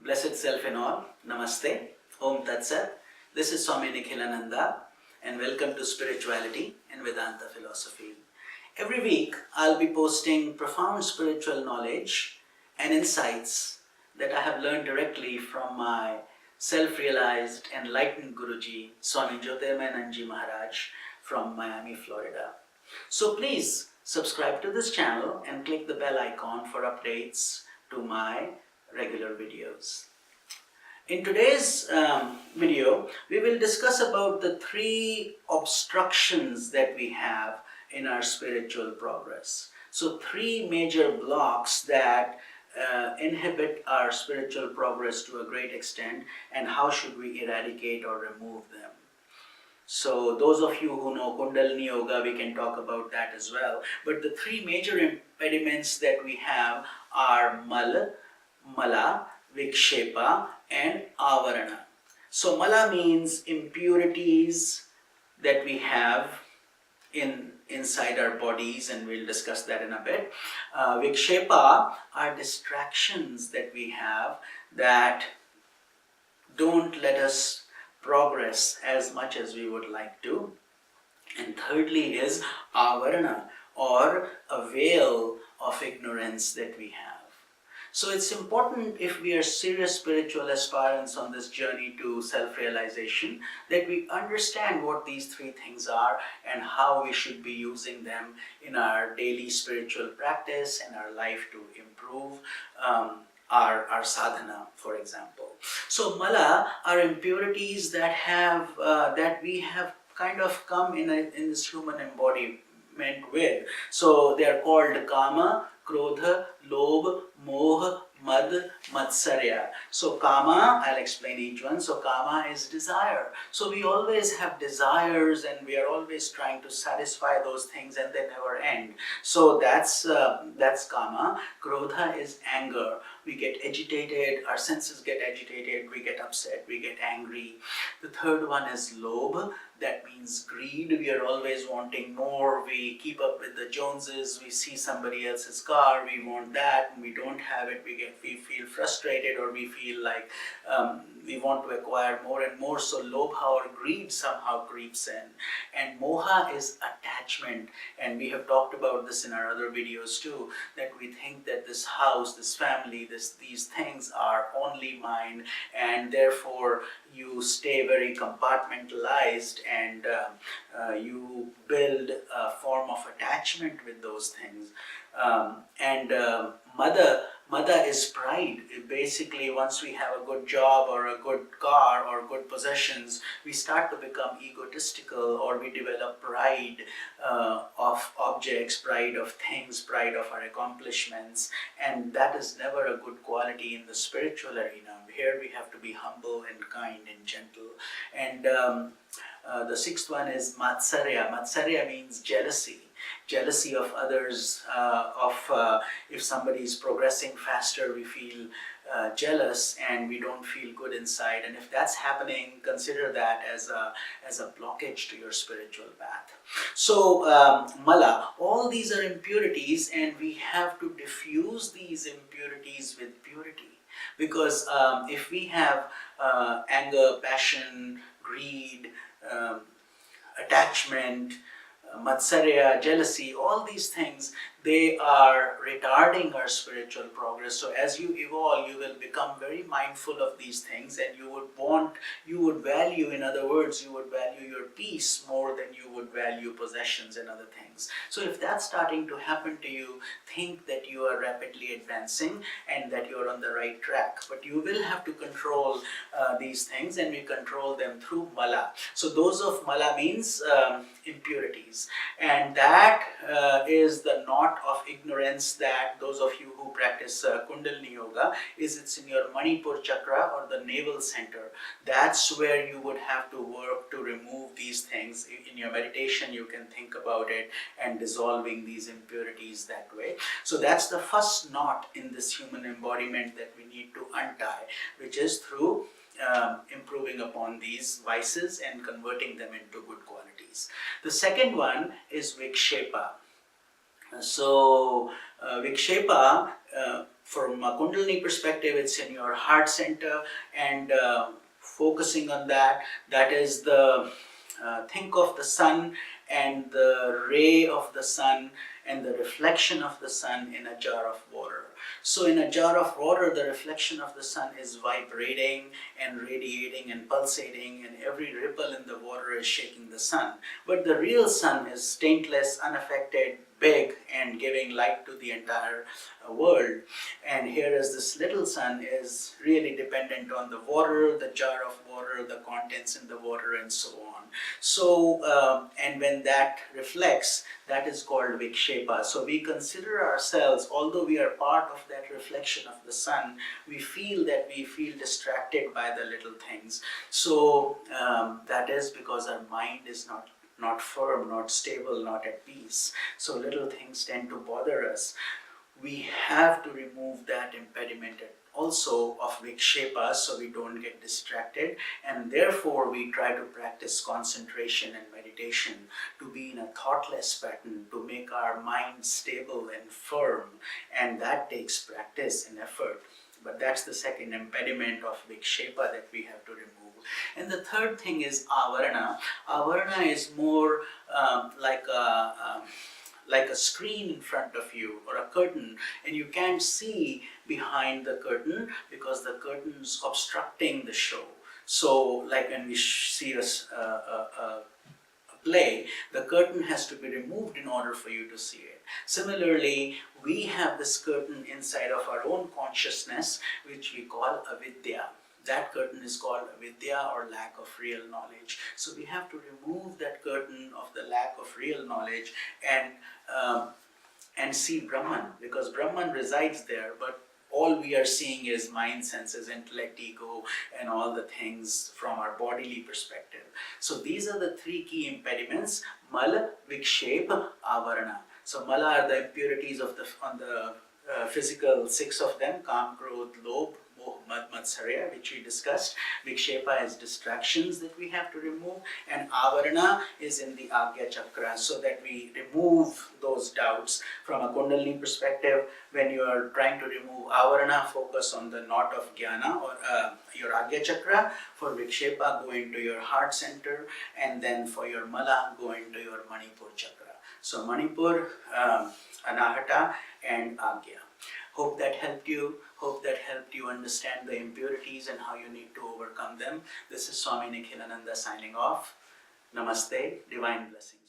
Blessed Self in all, Namaste, Om Tat Sat. This is Swami and welcome to Spirituality and Vedanta Philosophy. Every week I'll be posting profound spiritual knowledge and insights that I have learned directly from my self-realized enlightened Guruji, Swami Jyotirmayananda Maharaj from Miami, Florida. So please subscribe to this channel and click the bell icon for updates to my regular videos. In today's video, we will discuss about the three obstructions that we have in our spiritual progress. So three major blocks that inhibit our spiritual progress to a great extent, and how should we eradicate or remove them. So those of you who know Kundalini Yoga, we can talk about that as well. But the three major impediments that we have are Mala, Vikshepa and Avarana. So Mala means impurities that we have inside our bodies, and we'll discuss that in a bit. Vikshepa are distractions that we have that don't let us progress as much as we would like to. And thirdly is Avarana, or a veil of ignorance that we have. So it's important, if we are serious spiritual aspirants on this journey to self-realization, that we understand what these three things are and how we should be using them in our daily spiritual practice and our life to improve our sadhana, for example. So Mala are impurities that we have kind of come in this human embodiment with. So they are called Kama, Krodha, Lobh, Moh, Mad, Matsarya. So Kama, I'll explain each one. So Kama is desire. So we always have desires and we are always trying to satisfy those things and they never end. So that's Kama. Krodha is anger. We get agitated, our senses get agitated, we get upset, we get angry. The third one is Lobh. That means greed. We are always wanting more. We keep up with the Joneses. We see somebody else's car. We want that, and we don't have it. We feel frustrated, or we feel like we want to acquire more and more. So Lobha or greed somehow creeps in. And Moha is attachment. And we have talked about this in our other videos too, that we think that this house, this family, these things are only mine, and therefore you stay very compartmentalized and you build a form of attachment with those things. Mada is pride. Basically, once we have a good job or a good car or good possessions, we start to become egotistical, or we develop pride of objects, pride of things, pride of our accomplishments, and that is never a good quality in the spiritual arena. Here we have to be humble and kind and gentle. And the sixth one is Matsarya. Matsarya means jealousy. Jealousy of others, if somebody is progressing faster, we feel jealous and we don't feel good inside. And if that's happening, consider that as a blockage to your spiritual path. So Mala, all these are impurities, and we have to diffuse these impurities with purity. Because if we have anger, passion, greed, attachment, Matsarya, jealousy, all these things, they are retarding our spiritual progress. So as you evolve, you will become very mindful of these things, and you would value, in other words, you would value your peace more than you would value possessions and other things. So if that's starting to happen to you, think that you are rapidly advancing and that you are on the right track. But you will have to control these things, and we control them through Mala. So those of Mala means impurities, and that is the knot of ignorance that those of you who practice Kundalini Yoga, it's in your Manipur chakra, or the navel center. That's where you would have to work to remove these things. In your meditation, you can think about it and dissolving these impurities that way. So that's the first knot in this human embodiment that we need to untie, which is through improving upon these vices and converting them into good qualities. The second one is Vikshepa. So, Vikshepa, from a Kundalini perspective, it's in your heart center, and focusing on that, that is the think of the sun and the ray of the sun and the reflection of the sun in a jar of water. So, in a jar of water, the reflection of the sun is vibrating and radiating and pulsating, and every ripple in the water is shaking the sun. But the real sun is stainless, unaffected, big, and giving light to the entire world. And here is this little sun is really dependent on the water, the jar of water, the contents in the water, and so on. So, and when that reflects, that is called Vikshepa. So we consider ourselves, although we are part of that reflection of the sun, we feel distracted by the little things. So that is because our mind is not firm, not stable, not at peace. So little things tend to bother us. We have to remove that impediment also of Vikshepa, so we don't get distracted, and therefore we try to practice concentration and meditation to be in a thoughtless pattern, to make our mind stable and firm, and that takes practice and effort. But that's the second impediment of Vikshepa that we have to remove. And the third thing is Avarana. Avarana is more like a screen in front of you or a curtain, and you can't see behind the curtain because the curtain's obstructing the show. So, like when we see a play, the curtain has to be removed in order for you to see it. Similarly, we have this curtain inside of our own consciousness, which we call avidya. That curtain is called avidya, or lack of real knowledge. So we have to remove that curtain of the lack of real knowledge and see Brahman, because Brahman resides there, but all we are seeing is mind, senses, intellect, ego, and all the things from our bodily perspective. So these are the three key impediments: Mala, Vikshepa, Avarana. So Mala are the impurities on the physical, six of them: Kam, Krodh, Lobh, Moh, Mad, Matsarya, which we discussed. Vikshepa is distractions that we have to remove, and Avarana is in the Agya Chakra, so that we remove those doubts. From a Kundalini perspective, when you are trying to remove Avarana, focus on the knot of Jnana, or your Agya Chakra. For Vikshepa, go into your heart center, and then for your Mala, go into your Manipur Chakra. So Manipur, Anahata, and Agya. Hope that helped you. Hope that helped you understand the impurities and how you need to overcome them. This is Swami Nikhilananda signing off. Namaste. Divine blessings.